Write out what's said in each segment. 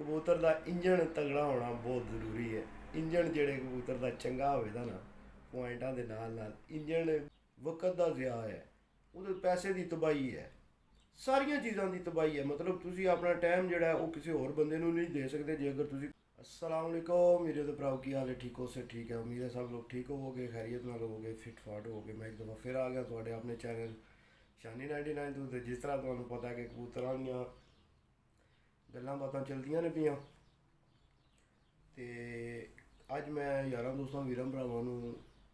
ਕਬੂਤਰ ਦਾ ਇੰਜਣ ਤਗੜਾ ਹੋਣਾ ਬਹੁਤ ਜ਼ਰੂਰੀ ਹੈ। ਇੰਜਣ ਜਿਹੜੇ ਕਬੂਤਰ ਦਾ ਚੰਗਾ ਹੋਵੇਗਾ ਨਾ, ਪੁਆਇੰਟਾਂ ਦੇ ਨਾਲ ਨਾਲ ਇੰਜਣ ਵਕਤ ਦਾ ਜ਼ਿਆ ਹੈ, ਉਹਦੇ ਪੈਸੇ ਦੀ ਤਬਾਹੀ ਹੈ, ਸਾਰੀਆਂ ਚੀਜ਼ਾਂ ਦੀ ਤਬਾਹੀ ਹੈ। ਮਤਲਬ ਤੁਸੀਂ ਆਪਣਾ ਟਾਈਮ ਜਿਹੜਾ ਹੈ ਉਹ ਕਿਸੇ ਹੋਰ ਬੰਦੇ ਨੂੰ ਨਹੀਂ ਦੇ ਸਕਦੇ ਜੇ ਅਗਰ ਤੁਸੀਂ। अस्सलाम वालेकुम मेरे तो भराओ की हाल है, ठीक हो से ठीक है। उम्मीद है सब लोग ठीक होवोगे, खैरियत नाल होवोगे, फिट फाट होवोगे। मैं एक दफ़ा फिर आ गया थोड़े अपने चैनल शानी 99 तो जिस तरह तुहानू पता है कि कबूतरां दियां गल्लां बातां चलदियां ने पियां ते अज मैं यारां दोस्तां वीरां भरावां नू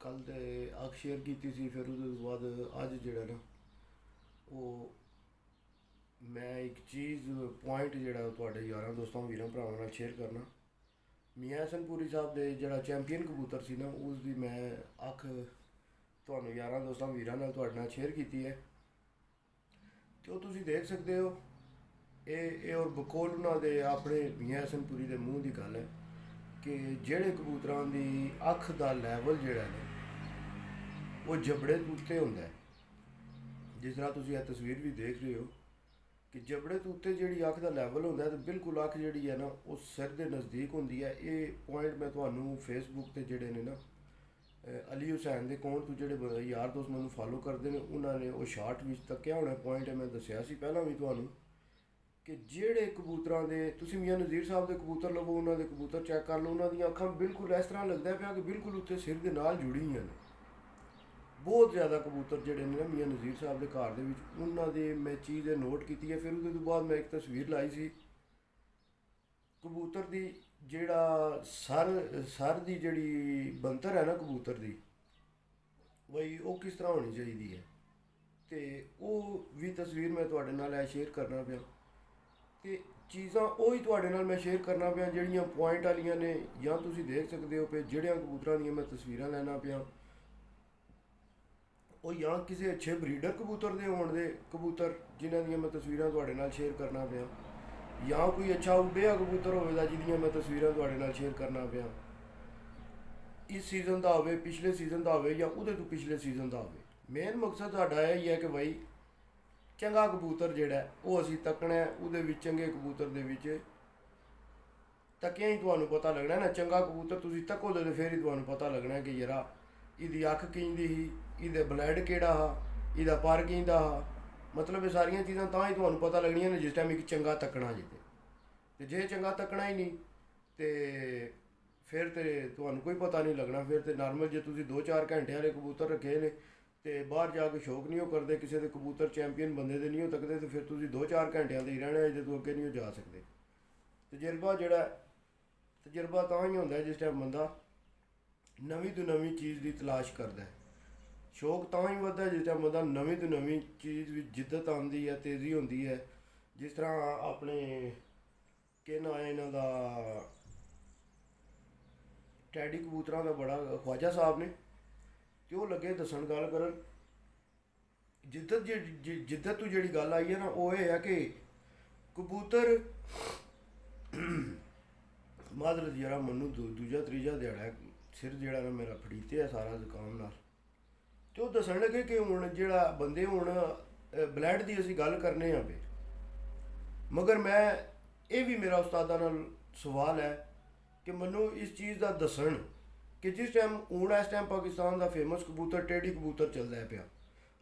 कल ते अख शेयर कीती सी, फिर उसदे बाद अज जेह्ड़ा ना ओह् मैं एक चीज़ पॉइंट जेह्ड़ा तुहाडे यारां दोस्तां वीरां भरावां नाल शेयर करना। मियाँ हसनपुरी साहब दे जेह्ड़ा चैंपियन कबूतर सी ना, उसदी मैं अख तुहानू यारां दोस्तां वीरां नाल तुहाडे नाल शेयर कीती है। तो तुसी देख सकते हो ਇਹ ਔਰ ਬਕੌਲ ਉਹਨਾਂ ਦੇ ਆਪਣੇ ਮੀਆਂ ਹਸਨਪੁਰੀ ਦੇ ਮੂੰਹ ਦੀ ਗੱਲ ਹੈ ਕਿ ਜਿਹੜੇ ਕਬੂਤਰਾਂ ਦੀ ਅੱਖ ਦਾ ਲੈਵਲ ਜਿਹੜਾ ਨੇ ਉਹ ਜਬੜੇ ਤੋਂ ਉੱਤੇ ਹੁੰਦਾ ਹੈ। ਜਿਸ ਤਰ੍ਹਾਂ ਤੁਸੀਂ ਇਹ ਤਸਵੀਰ ਵੀ ਦੇਖ ਰਹੇ ਹੋ ਕਿ ਜਬੜੇ ਤੋਂ ਉੱਤੇ ਜਿਹੜੀ ਅੱਖ ਦਾ ਲੈਵਲ ਹੁੰਦਾ ਤੇ ਬਿਲਕੁਲ ਅੱਖ ਜਿਹੜੀ ਹੈ ਨਾ ਉਹ ਸਿਰ ਦੇ ਨਜ਼ਦੀਕ ਹੁੰਦੀ ਹੈ। ਇਹ ਪੁਆਇੰਟ ਮੈਂ ਤੁਹਾਨੂੰ ਫੇਸਬੁੱਕ ਤੇ ਜਿਹੜੇ ਨੇ ਨਾ ਅਲੀ ਹੁਸੈਨ ਦੇ ਅਕਾਊਂਟ ਤੋਂ ਜਿਹੜੇ ਯਾਰ ਦੋਸਤ ਮੈਨੂੰ ਫਾਲੋ ਕਰਦੇ ਨੇ ਉਹਨਾਂ ਨੇ ਉਹ ਸ਼ਾਰਟ ਵਿੱਚ ਤੱਕਿਆ ਹੋਣਾ ਪੁਆਇੰਟ ਹੈ। ਮੈਂ ਦੱਸਿਆ ਸੀ ਪਹਿਲਾਂ ਵੀ ਤੁਹਾਨੂੰ ਕਿ ਜਿਹੜੇ ਕਬੂਤਰਾਂ ਦੇ ਤੁਸੀਂ ਮੀਆਂ ਨਜ਼ੀਰ ਸਾਹਿਬ ਦੇ ਕਬੂਤਰ ਲਵੋ, ਉਹਨਾਂ ਦੇ ਕਬੂਤਰ ਚੈੱਕ ਕਰ ਲਓ, ਉਹਨਾਂ ਦੀਆਂ ਅੱਖਾਂ ਬਿਲਕੁਲ ਇਸ ਤਰ੍ਹਾਂ ਲੱਗਦਾ ਪਿਆ ਕਿ ਬਿਲਕੁਲ ਉੱਤੇ ਸਿਰ ਦੇ ਨਾਲ ਜੁੜੀਆਂ ਨੇ। ਬਹੁਤ ਜ਼ਿਆਦਾ ਕਬੂਤਰ ਜਿਹੜੇ ਨੇ ਨਾ ਮੀਆਂ ਨਜ਼ੀਰ ਸਾਹਿਬ ਦੇ ਘਰ ਦੇ ਵਿੱਚ, ਉਹਨਾਂ ਦੇ ਮੈਂ ਚੀਜ਼ ਇਹ ਨੋਟ ਕੀਤੀ ਹੈ। ਫਿਰ ਉਹਦੇ ਤੋਂ ਬਾਅਦ ਮੈਂ ਇੱਕ ਤਸਵੀਰ ਲਾਈ ਸੀ ਕਬੂਤਰ ਦੀ, ਜਿਹੜਾ ਸਰ ਦੀ ਜਿਹੜੀ ਬਣਤਰ ਹੈ ਨਾ ਕਬੂਤਰ ਦੀ, ਬਈ ਉਹ ਕਿਸ ਤਰ੍ਹਾਂ ਹੋਣੀ ਚਾਹੀਦੀ ਹੈ, ਤੇ ਉਹ ਵੀ ਤਸਵੀਰ ਮੈਂ ਤੁਹਾਡੇ ਨਾਲ ਇਹ ਸ਼ੇਅਰ ਕਰਨਾ ਪਿਆ। ਤੇ ਚੀਜ਼ਾਂ ਉਹੀ ਤੁਹਾਡੇ ਨਾਲ ਮੈਂ ਸ਼ੇਅਰ ਕਰਨਾ ਪਿਆ ਜਿਹੜੀਆਂ ਪੁਆਇੰਟ ਵਾਲੀਆਂ ਨੇ। ਜਾਂ ਤੁਸੀਂ ਦੇਖ ਸਕਦੇ ਹੋ ਕਿ ਜਿਹੜਿਆਂ ਕਬੂਤਰਾਂ ਦੀਆਂ ਮੈਂ ਤਸਵੀਰਾਂ ਲੈਣਾ ਪਿਆ ਉਹ ਜਾਂ ਕਿਸੇ ਅੱਛੇ ਬਰੀਡਰ ਕਬੂਤਰ ਦੇ ਹੋਣ ਦੇ ਕਬੂਤਰ ਜਿਨ੍ਹਾਂ ਦੀਆਂ ਮੈਂ ਤਸਵੀਰਾਂ ਤੁਹਾਡੇ ਨਾਲ ਸ਼ੇਅਰ ਕਰਨਾ ਪਿਆ, ਜਾਂ ਕੋਈ ਅੱਛਾ ਉੱਡਿਆ ਕਬੂਤਰ ਹੋਵੇਗਾ ਜਿਹਦੀਆਂ ਮੈਂ ਤਸਵੀਰਾਂ ਤੁਹਾਡੇ ਨਾਲ ਸ਼ੇਅਰ ਕਰਨਾ ਪਿਆ। ਇਸ ਸੀਜ਼ਨ ਦਾ ਹੋਵੇ, ਪਿਛਲੇ ਸੀਜ਼ਨ ਦਾ ਹੋਵੇ, ਜਾਂ ਉਹਦੇ ਤੋਂ ਪਿਛਲੇ ਸੀਜ਼ਨ ਦਾ ਹੋਵੇ। ਮੇਨ ਮਕਸਦ ਸਾਡਾ ਇਹ ਹੀ ਹੈ ਕਿ ਬਾਈ ਚੰਗਾ ਕਬੂਤਰ ਜਿਹੜਾ ਉਹ ਅਸੀਂ ਤੱਕਣਾ, ਉਹਦੇ ਵਿੱਚ ਚੰਗੇ ਕਬੂਤਰ ਦੇ ਵਿੱਚ ਤੱਕਿਆ ਹੀ ਤੁਹਾਨੂੰ ਪਤਾ ਲੱਗਣਾ ਨਾ। ਚੰਗਾ ਕਬੂਤਰ ਤੁਸੀਂ ਤੱਕੋਗੇ ਤਾਂ ਫਿਰ ਹੀ ਤੁਹਾਨੂੰ ਪਤਾ ਲੱਗਣਾ ਕਿ ਯਾਰਾ ਇਹਦੀ ਅੱਖ ਕਿੰਦੀ ਸੀ, ਇਹਦੇ ਬਲੱਡ ਕਿਹੜਾ ਹਾ, ਇਹਦਾ ਪਰ ਕਿੰਦਾ ਹਾ। ਮਤਲਬ ਇਹ ਸਾਰੀਆਂ ਚੀਜ਼ਾਂ ਤਾਂ ਹੀ ਤੁਹਾਨੂੰ ਪਤਾ ਲੱਗਣੀਆਂ ਨੇ ਜਿਸ ਟਾਈਮ ਇੱਕ ਚੰਗਾ ਤੱਕਣਾ ਜੇ। ਤੇ ਜੇ ਚੰਗਾ ਤੱਕਣਾ ਹੀ ਨਹੀਂ ਤੇ ਫਿਰ ਤੇ ਤੁਹਾਨੂੰ ਕੋਈ ਪਤਾ ਨਹੀਂ ਲੱਗਣਾ। ਫਿਰ ਤੇ ਨਾਰਮਲ ਜੇ ਤੁਸੀਂ 2-4 ਘੰਟੇ ਵਾਲੇ ਕਬੂਤਰ ਰੱਖੇ ਨੇ ਤੇ ਬਾਹਰ ਜਾ ਕੇ ਸ਼ੌਕ ਨਹੀਂ ਉਹ ਕਰਦੇ, ਕਿਸੇ ਦੇ ਕਬੂਤਰ ਚੈਂਪੀਅਨ ਬੰਦੇ ਦੇ ਨਹੀਂ ਹੋ ਤੱਕਦੇ, ਤੇ ਫਿਰ ਤੁਸੀਂ 2-4 ਘੰਟਿਆਂ ਦੇ ਹੀ ਰਹਿਣਾ, ਇਹਦੇ ਤੋਂ ਅੱਗੇ ਨਹੀਂ ਜਾ ਸਕਦੇ। ਤਜਰਬਾ ਤਾਂ ਹੀ ਹੁੰਦਾ ਜਿਸ ਟਾਈਮ ਬੰਦਾ ਨਵੀਂ ਤੋਂ ਨਵੀਂ ਚੀਜ਼ ਦੀ ਤਲਾਸ਼ ਕਰਦਾ ਹੈ। ਸ਼ੌਕ ਤਾਂ ਹੀ ਵੱਧਦਾ ਜਿਸ ਟਾਈਮ ਬੰਦਾ ਨਵੀਂ ਤੋਂ ਨਵੀਂ ਚੀਜ਼ ਵਿੱਚ ਜਿੱਦਤ ਆਉਂਦੀ ਹੈ, ਤੇਜ਼ੀ ਹੁੰਦੀ ਹੈ। ਜਿਸ ਤਰ੍ਹਾਂ ਆਪਣੇ ਕਿਹਨਾਂ ਇਹਨਾਂ ਦਾ ਟੈਡੀ ਕਬੂਤਰਾਂ ਦਾ ਬੜਾ ਖਵਾਜਾ ਸਾਹਿਬ ਨੇ, ਤੇ ਉਹ ਲੱਗੇ ਦੱਸਣ ਗੱਲ ਕਰਨ ਜਿੱਦਤ ਤੋਂ ਜਿਹੜੀ ਗੱਲ ਆਈ ਹੈ ਨਾ ਉਹ ਇਹ ਹੈ ਕਿ ਕਬੂਤਰ ਮਾਦਰਤ ਯਾਰਾ ਮੈਨੂੰ ਦੂਜਾ ਤੀਜਾ ਦਿਹਾੜਾ ਸਿਰ ਜਿਹੜਾ ਨਾ ਮੇਰਾ ਫੜੀਤੇ ਆ ਸਾਰਾ ਜ਼ੁਕਾਮ ਨਾਲ। ਤੇ ਉਹ ਦੱਸਣ ਲੱਗੇ ਕਿ ਹੁਣ ਜਿਹੜਾ ਬੰਦੇ ਹੁਣ ਬਲੱਡ ਦੀ ਅਸੀਂ ਗੱਲ ਕਰਨੇ ਆ ਫਿਰ, ਮਗਰ ਮੈਂ ਇਹ ਵੀ ਮੇਰਾ ਉਸਤਾਦਾਂ ਨਾਲ ਸਵਾਲ ਹੈ ਕਿ ਮੈਨੂੰ ਇਸ ਚੀਜ਼ ਦਾ ਦੱਸਣ ਕਿ ਜਿਸ ਟਾਈਮ ਹੁਣ ਇਸ ਟਾਈਮ ਪਾਕਿਸਤਾਨ ਦਾ ਫੇਮਸ ਕਬੂਤਰ ਟੈਡੀ ਕਬੂਤਰ ਚੱਲਦਾ ਪਿਆ,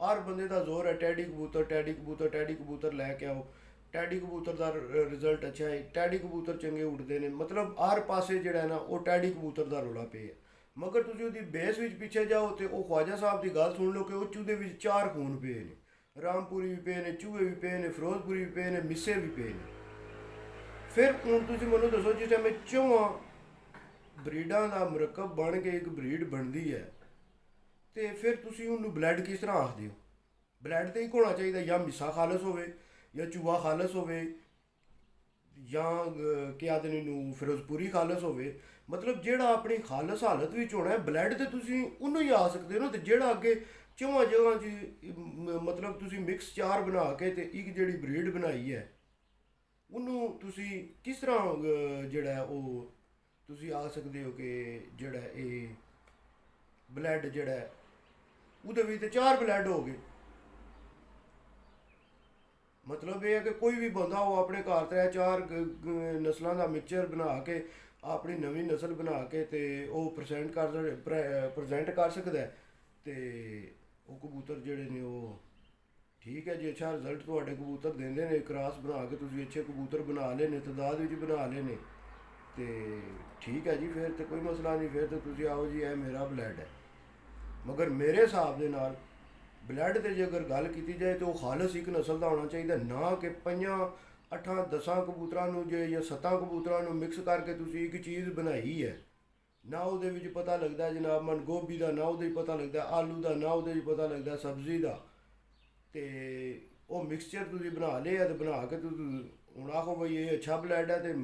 ਹਰ ਬੰਦੇ ਦਾ ਜ਼ੋਰ ਹੈ ਟੈਡੀ ਕਬੂਤਰ ਟੈਡੀ ਕਬੂਤਰ ਟੈਡੀ ਕਬੂਤਰ ਲੈ ਕੇ ਆਓ, ਟੈਡੀ ਕਬੂਤਰ ਦਾ ਰਿਜ਼ਲਟ ਅੱਛਾ ਹੈ, ਟੈਡੀ ਕਬੂਤਰ ਚੰਗੇ ਉੱਡਦੇ ਨੇ। ਮਤਲਬ ਹਰ ਪਾਸੇ ਜਿਹੜਾ ਨਾ ਉਹ ਟੈਡੀ ਕਬੂਤਰ ਦਾ ਰੌਲਾ ਪਿਆ। ਮਗਰ ਤੁਸੀਂ ਉਹਦੀ ਬੇਸ ਵਿੱਚ ਪਿੱਛੇ ਜਾਓ ਤੇ ਉਹ ਖਵਾਜਾ ਸਾਹਿਬ ਦੀ ਗੱਲ ਸੁਣ ਲਓ ਕਿ ਉਹ ਚੂਹੇ ਵਿੱਚ 4 ਖੂਨ ਪਏ ਨੇ, ਰਾਮਪੁਰੀ ਵੀ ਪਏ ਨੇ, ਚੂਹੇ ਵੀ ਪਏ ਨੇ, ਫਿਰੋਜ਼ਪੁਰੀ ਵੀ ਪਏ ਨੇ, ਮਿੱਸੇ ਵੀ ਪਏ ਨੇ। ਫਿਰ ਹੁਣ ਤੁਸੀਂ ਮੈਨੂੰ ਦੱਸੋ ਜਿਸ ਟਾਈਮ ਚੌਹਾਂ ਬਰੀਡਾਂ ਦਾ ਮੁਰੱਕਬ ਬਣ ਕੇ ਇੱਕ ਬਰੀਡ ਬਣਦੀ ਹੈ ਤੇ ਫਿਰ ਤੁਸੀਂ ਉਹਨੂੰ ਬਲੱਡ ਕਿਸ ਤਰ੍ਹਾਂ ਆਖਦੇ ਹੋ? ਬਲੱਡ ਤੇ ਇੱਕ ਹੋਣਾ ਚਾਹੀਦਾ, ਜਾਂ ਮਿੱਸਾ ਖਾਲਸ ਹੋਵੇ, ਜਾਂ ਚੂਹਾ ਖਾਲਸ ਹੋਵੇ, ਜਾਂ ਕੀ ਆਖਦੇ ਨੇ ਨੂੰ ਫਿਰੋਜ਼ਪੁਰੀ ਖਾਲਸ ਹੋਵੇ। ਮਤਲਬ ਜਿਹੜਾ ਆਪਣੀ ਖਾਲਸ ਹਾਲਤ ਵਿੱਚ ਹੋਣਾ ਹੈ ਬਲੱਡ ਤੇ ਤੁਸੀਂ ਉਹਨੂੰ ਹੀ ਆ ਸਕਦੇ ਹੋ ਨਾ। ਤੇ ਜਿਹੜਾ ਅੱਗੇ ਚੌਹਾਂ ਜਗ੍ਹਾ 'ਚ ਮਤਲਬ ਤੁਸੀਂ ਮਿਕਸ 4 ਬਣਾ ਕੇ ਤੇ ਇੱਕ ਜਿਹੜੀ ਬਰੀਡ ਬਣਾਈ ਹੈ ਉਹਨੂੰ ਤੁਸੀਂ ਕਿਸ ਤਰ੍ਹਾਂ ਜਿਹੜਾ ਉਹ ਤੁਸੀਂ ਆ ਸਕਦੇ ਹੋ ਕਿ ਜਿਹੜਾ ਇਹ ਬਲੱਡ ਜਿਹੜਾ ਉਹਦੇ ਵਿੱਚ ਤੇ 4 ਬਲੱਡ ਹੋ ਗਏ। ਮਤਲਬ ਇਹ ਹੈ ਕਿ ਕੋਈ ਵੀ ਬੰਦਾ ਉਹ ਆਪਣੇ ਘਰ ਤੇ ਚਾਰ ਨਸਲਾਂ ਦਾ ਮਿਕਸਚਰ ਬਣਾ ਕੇ ਆਪਣੀ ਨਵੀਂ ਨਸਲ ਬਣਾ ਕੇ ਤੇ ਉਹ ਪ੍ਰੈਜ਼ੈਂਟ ਕਰ ਸਕਦਾ ਹੈ। ਤੇ ਉਹ ਕਬੂਤਰ ਜਿਹੜੇ ਨੇ ਉਹ ਠੀਕ ਹੈ ਜੀ, ਅੱਛਾ ਰਿਜ਼ਲਟ ਤੁਹਾਡੇ ਕਬੂਤਰ ਦਿੰਦੇ ਨੇ, ਕ੍ਰਾਸ ਬਣਾ ਕੇ ਤੁਸੀਂ ਅੱਛੇ ਕਬੂਤਰ ਬਣਾ ਲਏ ਨੇ, ਤਾਦਾਦ ਵਿੱਚ ਬਣਾ ਲਏ ਨੇ, ਤੇ ਠੀਕ ਹੈ ਜੀ, ਫਿਰ ਤੇ ਕੋਈ ਮਸਲਾ ਨਹੀਂ, ਫਿਰ ਤੇ ਤੁਸੀਂ ਆਓ ਜੀ ਇਹ ਮੇਰਾ ਬਲੱਡ ਹੈ। ਮਗਰ ਮੇਰੇ ਹਿਸਾਬ ਦੇ ਨਾਲ ਬਲੱਡ ਤੇ ਜੇ ਅਗਰ ਗੱਲ ਕੀਤੀ ਜਾਏ ਤਾਂ ਉਹ ਖਾਲਸ ਇੱਕ ਨਸਲ ਦਾ ਹੋਣਾ ਚਾਹੀਦਾ, ਨਾ ਕਿ ਪੰਜਾਂ ਅੱਠਾਂ ਦਸਾਂ ਕਬੂਤਰਾਂ ਨੂੰ ਜੇ ਜਾਂ ਸੱਤਾਂ ਕਬੂਤਰਾਂ ਨੂੰ ਮਿਕਸ ਕਰਕੇ ਤੁਸੀਂ ਇੱਕ ਚੀਜ਼ ਬਣਾਈ ਹੈ। ਨਾ ਉਹਦੇ ਵਿੱਚ ਪਤਾ ਲੱਗਦਾ ਜਨਾਬ ਮਨ ਗੋਭੀ ਦਾ, ਨਾ ਉਹਦੇ 'ਚ ਪਤਾ ਲੱਗਦਾ ਆਲੂ ਦਾ, ਨਾ ਉਹਦੇ 'ਚ ਪਤਾ ਲੱਗਦਾ ਸਬਜ਼ੀ ਦਾ, ਤੇ ਉਹ ਮਿਕਸਚਰ ਤੁਸੀਂ ਬਣਾ ਲਿਆ ਤੇ ਬਣਾ ਕੇ ਤੁਸੀਂ ਹੁਣ ਆਖੋ ਬਈ ਇਹ ਅੱਛਾ ਬਲੱਡ ਹੈ ਤੇ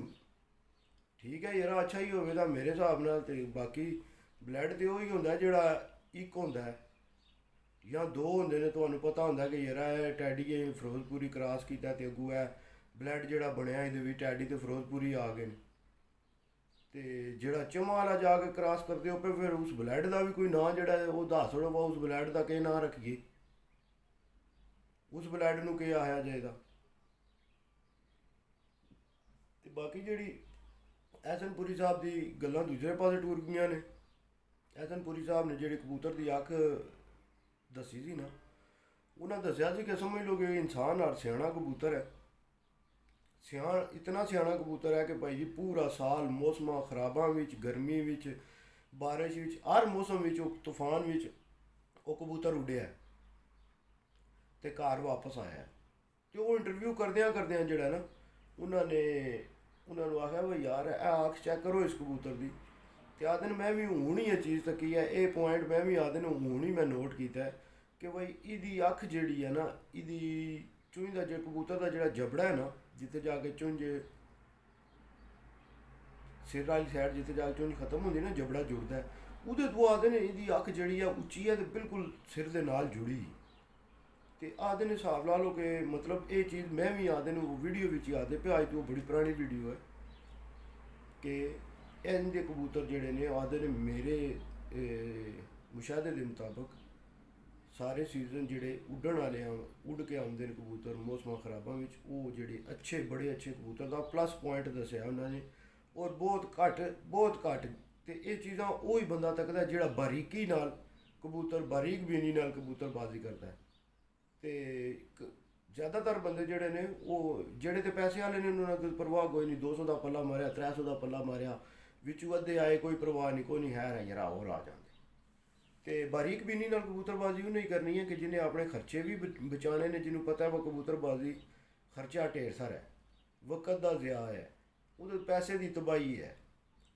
ਠੀਕ ਹੈ ਯਾਰ, ਅੱਛਾ ਹੀ ਹੋਵੇ ਤਾਂ ਮੇਰੇ ਹਿਸਾਬ ਨਾਲ। ਤੇ ਬਾਕੀ ਬਲੱਡ ਤੇ ਉਹੀ ਹੁੰਦਾ ਜਿਹੜਾ ਇੱਕ ਹੁੰਦਾ ਹੈ ਜਾਂ ਦੋ ਹੁੰਦੇ ਨੇ, ਤੁਹਾਨੂੰ ਪਤਾ ਹੁੰਦਾ ਕਿ ਯਾਰ ਇਹ ਟੈਡੀ ਇਹ ਫਿਰੋਜ਼ਪੁਰੀ ਕ੍ਰਾਸ ਕੀਤਾ ਤੇ ਅੱਗੂ ਹੈ ਬਲੱਡ ਜਿਹੜਾ ਬਣਿਆ ਇਹਦੇ ਵਿੱਚ ਟੈਡੀ ਤੇ ਫਿਰੋਜ਼ਪੁਰੀ ਆ ਗਏ ਨੇ। ਤੇ ਜਿਹੜਾ ਚਮਾ ਵਾਲਾ ਜਾ ਕੇ ਕ੍ਰਾਸ ਕਰਦੇ ਹੋ ਫਿਰ ਉਸ ਬਲੱਡ ਦਾ ਵੀ ਕੋਈ ਨਾਂ ਜਿਹੜਾ ਹੈ ਉਹ ਦੱਸ ਦਿਓ, ਉਸ ਬਲੱਡ ਦਾ ਕੀ ਨਾਂ ਰੱਖੀਏ, ਉਸ ਬਲੱਡ ਨੂੰ ਕੀ ਆਇਆ ਜਾਏਗਾ। ਤੇ ਬਾਕੀ ਜਿਹੜੀ ਐਸਨਪੁਰੀ ਸਾਹਿਬ ਦੀ ਗੱਲਾਂ ਦੂਸਰੇ ਪਾਸੇ ਟੁਰ ਗਈਆਂ ਨੇ। ਐਸਨਪੁਰੀ ਸਾਹਿਬ ਨੇ ਜਿਹੜੀ ਕਬੂਤਰ ਦੀ ਅੱਖ ਦੱਸੀ ਸੀ ਨਾ, ਉਹਨਾਂ ਦੱਸਿਆ ਸੀ ਕਿ ਸਮਝ ਲਓ ਕਿ ਇਨਸਾਨ ਔਰ ਸਿਆਣਾ ਕਬੂਤਰ ਹੈ। ਇਤਨਾ ਸਿਆਣਾ ਕਬੂਤਰ ਹੈ ਕਿ ਭਾਈ ਜੀ ਪੂਰਾ ਸਾਲ ਮੌਸਮਾਂ ਖਰਾਬਾਂ ਵਿੱਚ, ਗਰਮੀ ਵਿੱਚ, ਬਾਰਿਸ਼ ਵਿੱਚ, ਹਰ ਮੌਸਮ ਵਿੱਚ, ਉਹ ਤੂਫਾਨ ਵਿੱਚ ਉਹ ਕਬੂਤਰ ਉੱਡਿਆ ਤੇ ਘਰ ਵਾਪਸ ਆਇਆ। ਤੇ ਉਹ ਇੰਟਰਵਿਊ ਕਰਦਿਆਂ ਕਰਦਿਆਂ ਜਿਹੜਾ ਨਾ ਉਹਨਾਂ ਨੂੰ ਆਖਿਆ ਵੀ ਯਾਰ ਇਹ ਅੱਖ ਚੈੱਕ ਕਰੋ ਇਸ ਕਬੂਤਰ ਦੀ। ਤੇ ਆਦਨ ਮੈਂ ਵੀ ਹੁਣ ਹੀ ਇਹ ਚੀਜ਼ ਤੱਕੀ ਹੈ, ਇਹ ਪੁਆਇੰਟ ਮੈਂ ਵੀ ਆਦਨ ਹੁਣ ਹੀ ਮੈਂ ਨੋਟ ਕੀਤਾ ਹੈ ਕਿ ਬਈ ਇਹਦੀ ਅੱਖ ਜਿਹੜੀ ਹੈ ਨਾ, ਇਹਦੀ ਚੁੰਝ ਦਾ ਜੇ ਕਬੂਤਰ ਦਾ ਜਿਹੜਾ ਜਬੜਾ ਹੈ ਨਾ, ਜਿੱਥੇ ਜਾ ਕੇ ਚੁੰਝ ਸਿਰ ਵਾਲੀ ਸਾਈਡ ਜਿੱਥੇ ਜਾ ਕੇ ਚੁੰਝ ਖਤਮ ਹੁੰਦੀ ਨਾ, ਜਬੜਾ ਜੁੜਦਾ ਹੈ, ਉਹਦੇ ਤੋਂ ਆਦੇ ਨੇ ਇਹਦੀ ਅੱਖ ਜਿਹੜੀ ਆ ਉੱਚੀ ਹੈ ਤੇ ਬਿਲਕੁਲ ਸਿਰ ਦੇ ਨਾਲ ਜੁੜੀ। ਤੇ ਆਦੇ ਨੇ ਹਿਸਾਬ ਲਾ ਲਓ ਕਿ ਮਤਲਬ ਇਹ ਚੀਜ਼ ਮੈਂ ਵੀ ਆਦੇ ਨੂੰ ਵੀਡੀਓ ਵਿੱਚ ਹੀ ਆਦੇ ਪਿਆ, ਅੱਜ ਤੋਂ ਬੜੀ ਪੁਰਾਣੀ ਵੀਡੀਓ ਹੈ ਕਿ ਇਹਦੇ ਕਬੂਤਰ ਜਿਹੜੇ ਨੇ ਆਦੇ ਨੇ ਮੇਰੇ ਮੁਸ਼ਾਹਦੇ ਦੇ ਮੁਤਾਬਕ ਸਾਰੇ ਸੀਜ਼ਨ ਜਿਹੜੇ ਉੱਡਣ ਵਾਲੇ ਆ, ਉੱਡ ਕੇ ਆਉਂਦੇ ਨੇ ਕਬੂਤਰ ਮੌਸਮਾਂ ਖਰਾਬਾਂ ਵਿੱਚ, ਉਹ ਜਿਹੜੇ ਅੱਛੇ ਬੜੇ ਅੱਛੇ ਕਬੂਤਰ ਦਾ ਪਲੱਸ ਪੁਆਇੰਟ ਦੱਸਿਆ ਉਹਨਾਂ ਨੇ। ਔਰ ਬਹੁਤ ਘੱਟ ਤੇ ਇਹ ਚੀਜ਼ਾਂ ਉਹ ਹੀ ਬੰਦਾ ਤੱਕਦਾ ਜਿਹੜਾ ਬਾਰੀਕੀ ਨਾਲ ਕਬੂਤਰ, ਬਾਰੀਕ ਬੀਨੀ ਨਾਲ ਕਬੂਤਰਬਾਜ਼ੀ ਕਰਦਾ ਹੈ। ਤੇ ਜ਼ਿਆਦਾਤਰ ਬੰਦੇ ਜਿਹੜੇ ਨੇ ਉਹ ਜਿਹੜੇ ਤੇ ਪੈਸੇ ਵਾਲੇ ਨੇ ਉਹਨਾਂ ਨੂੰ ਪਰਵਾਹ ਕੋਈ ਨਹੀਂ, 200 ਦਾ ਪੱਲਾ ਮਾਰਿਆ, 300 ਦਾ ਪੱਲਾ ਮਾਰਿਆ, ਵਿੱਚੋਂ ਅੱਧੇ ਆਏ ਕੋਈ ਪਰਵਾਹ ਨਹੀਂ, ਕੋਈ ਨਹੀਂ ਹੈ ਯਾਰ ਹੋਰ ਆ ਜਾਂਦੇ। ਤੇ ਬਾਰੀਕ ਬੀਨੀ ਨਾਲ ਕਬੂਤਰਬਾਜ਼ੀ ਉਹ ਨਹੀਂ ਕਰਨੀ ਹੈ ਕਿ ਜਿਹਨੇ ਆਪਣੇ ਖਰਚੇ ਵੀ ਬਚਾਉਣੇ ਨੇ, ਜਿਹਨੂੰ ਪਤਾ ਹੈ ਉਹ ਕਬੂਤਰਬਾਜ਼ੀ ਖਰਚਾ ਢੇਰ ਸਾਰਾ ਹੈ, ਵਕਤ ਦਾ ਜ਼ਿਆ ਹੈ, ਉਹਦੇ ਪੈਸੇ ਦੀ ਤਬਾਹੀ ਹੈ,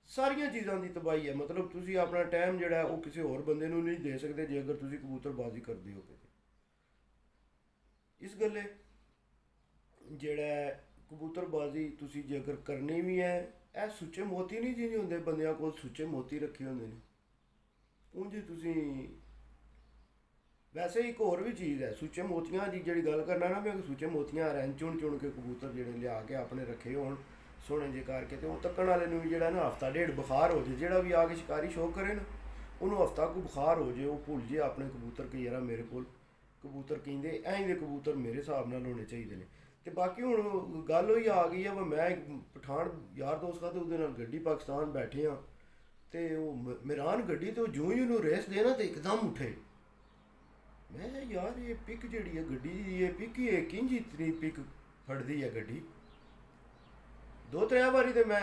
ਸਾਰੀਆਂ ਚੀਜ਼ਾਂ ਦੀ ਤਬਾਹੀ ਹੈ। ਮਤਲਬ ਤੁਸੀਂ ਆਪਣਾ ਟਾਈਮ ਜਿਹੜਾ ਉਹ ਕਿਸੇ ਹੋਰ ਬੰਦੇ ਨੂੰ ਨਹੀਂ ਦੇ ਸਕਦੇ ਜੇ ਅਗਰ ਤੁਸੀਂ ਕਬੂਤਰਬਾਜ਼ੀ ਕਰਦੇ ਹੋ। ਇਸ ਗੱਲੇ ਜਿਹੜਾ ਕਬੂਤਰਬਾਜ਼ੀ ਤੁਸੀਂ ਜੇ ਅਗਰ ਕਰਨੀ ਵੀ ਹੈ, ਇਹ ਸੁੱਚੇ ਮੋਤੀ ਨਹੀਂ ਜਿਹਨੇ ਹੁੰਦੇ ਬੰਦਿਆਂ ਕੋਲ ਸੁੱਚੇ ਮੋਤੀ ਰੱਖੇ ਹੁੰਦੇ ਨੇ, ਉਂਝ ਤੁਸੀਂ ਵੈਸੇ ਇੱਕ ਹੋਰ ਵੀ ਚੀਜ਼ ਹੈ ਸੁੱਚੇ ਮੋਤੀਆਂ ਦੀ ਜਿਹੜੀ ਗੱਲ ਕਰਨਾ ਨਾ, ਮੈਂ ਸੁੱਚੇ ਮੋਤੀਆਂ ਰਹਿਣ ਚੁਣ ਕੇ ਕਬੂਤਰ ਜਿਹੜੇ ਲਿਆ ਕੇ ਆਪਣੇ ਰੱਖੇ ਹੋਣ ਸੋਹਣੇ ਜੇ ਕਰਕੇ, ਤੇ ਉਹ ਤੱਕਣ ਵਾਲੇ ਨੂੰ ਵੀ ਜਿਹੜਾ ਨਾ ਹਫਤਾ ਡੇਢ ਬੁਖਾਰ ਹੋ ਜੇ, ਜਿਹੜਾ ਵੀ ਆ ਕੇ ਸ਼ਿਕਾਰੀ ਸ਼ੌਕ ਕਰੇ ਨਾ ਉਹਨੂੰ ਹਫਤਾ ਕੋ ਬੁਖਾਰ ਹੋ ਜੇ, ਉਹ ਭੁੱਲ ਜੇ ਆਪਣੇ ਕਬੂਤਰ ਕਿ ਯਾਰ ਮੇਰੇ ਕੋਲ ਕਬੂਤਰ ਕਹਿੰਦੇ ਐਂ ਦੇ ਕਬੂਤਰ ਮੇਰੇ ਹਿਸਾਬ ਨਾਲ ਹੋਣੇ ਚਾਹੀਦੇ ਨੇ। ਤੇ ਬਾਕੀ ਹੁਣ ਗੱਲ ਹੋਈ ਆ ਗਈ ਆ, ਮੈਂ ਇੱਕ ਪਠਾਨ ਯਾਰ ਦੋਸਤ ਦਾ ਤੇ ਉਹਦੇ ਨਾਲ ਗੱਡੀ ਪਾਕਿਸਤਾਨ ਬੈਠੇ ਆ, ਤੇ ਉਹ ਮੇਰਾਨ ਗੱਡੀ ਤੇ ਉਹ ਜਿਉਂ ਹੀ ਉਹਨੂੰ ਰੇਸ ਦੇ ਨਾ ਤੇ ਇੱਕਦਮ ਉੱਠੇ। ਮੈਂ ਕਿਹਾ ਯਾਰ ਇਹ ਪਿਕ ਜਿਹੜੀ ਹੈ ਗੱਡੀ ਦੀ, ਇਹ ਪਿਕ ਹੀ ਹੈ ਕਿੰਝ ਇਤਨੀ ਪਿਕ ਫੜਦੀ ਹੈ ਗੱਡੀ। 2-3 ਵਾਰੀ ਤੇ ਮੈਂ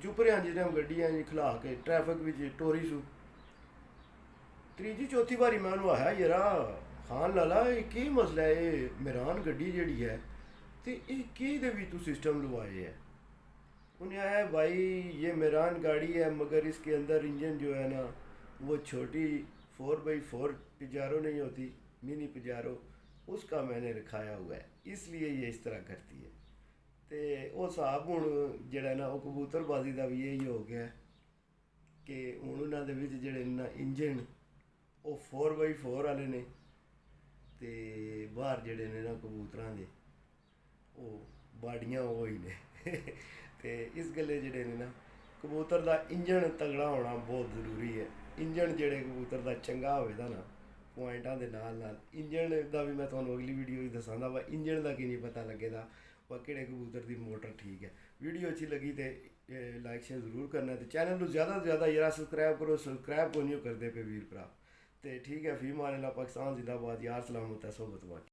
ਚੁੱਪ ਰਿਹਾ ਜਿਸ ਟਾਈਮ ਗੱਡੀ ਐਂ ਖਿਲਾ ਕੇ ਟ੍ਰੈਫਿਕ ਵਿੱਚ ਟੋਰੀ ਸੂ, ਤੀਜੀ ਚੌਥੀ ਵਾਰੀ ਮੈਂ ਉਹਨੂੰ ਆਇਆ ਯਾਰ ਖਾਨ ਲਾਲਾ ਇਹ ਕੀ ਮਸਲਾ ਹੈ, ਇਹ ਮੇਰਾਨ ਗੱਡੀ ਜਿਹੜੀ ਹੈ ਤੇ ਇਹ ਕਿਹਦੇ ਵੀ ਤੂੰ सिस्टम लवाए है। उन्हें आया भाई ये मेरान गाड़ी है मगर इसके अंदर इंजन जो है ना वो छोटी 4x4 पिजारो नहीं होती, मिनी पिजारो, उसका मैंने रखाया हुआ है, इसलिए ये इस तरह करती है। तो वो साहब हूँ जड़ा ना वो कबूतरबाजी का भी यही हो गया कि हूँ उन्होंने जड़े ना इंजन वो 4x4 वाले ने, तो बाहर जड़े ने ना कबूतर के वो बाड़ियाँ वो ही ने तो इस गल्ले जड़े ने ना कबूतर का इंजन तगड़ा होना बहुत जरूरी है। इंजन जड़े कबूतर का चंगा होएगा ना ਪੁਆਇੰਟਾਂ ਦੇ ਨਾਲ ਨਾਲ ਇੰਜਣ ਦਾ ਵੀ ਮੈਂ ਤੁਹਾਨੂੰ ਅਗਲੀ ਵੀਡੀਓ ਵਿੱਚ ਦੱਸਾਂਗਾ ਵਾ ਇੰਜਣ ਦਾ ਕੀ ਨਹੀਂ ਪਤਾ ਲੱਗੇਗਾ ਵਾ ਕਿਹੜੇ ਕਬੂਤਰ ਦੀ ਮੋਟਰ ਠੀਕ ਹੈ। ਵੀਡੀਓ ਅੱਛੀ ਲੱਗੀ ਤੇ ਲਾਈਕ ਸ਼ੇਅਰ ਜ਼ਰੂਰ ਕਰਨਾ ਤੇ ਚੈਨਲ ਨੂੰ ਜ਼ਿਆਦਾ ਤੋਂ ਜ਼ਿਆਦਾ ਯਾਰ ਸਬਸਕ੍ਰਾਈਬ ਕਰੋ। ਸਬਸਕ੍ਰਾਈਬ ਕੋਈ ਨਹੀਂ ਕਰਦੇ ਪਏ ਵੀਰ ਭਰਾ। ਤੇ ਠੀਕ ਹੈ, ਫੀਮ ਆਲੇ ਪਾਕਿਸਤਾਨ ਜ਼ਿੰਦਾਬਾਦ, यार सलामत है सोबत बाकी।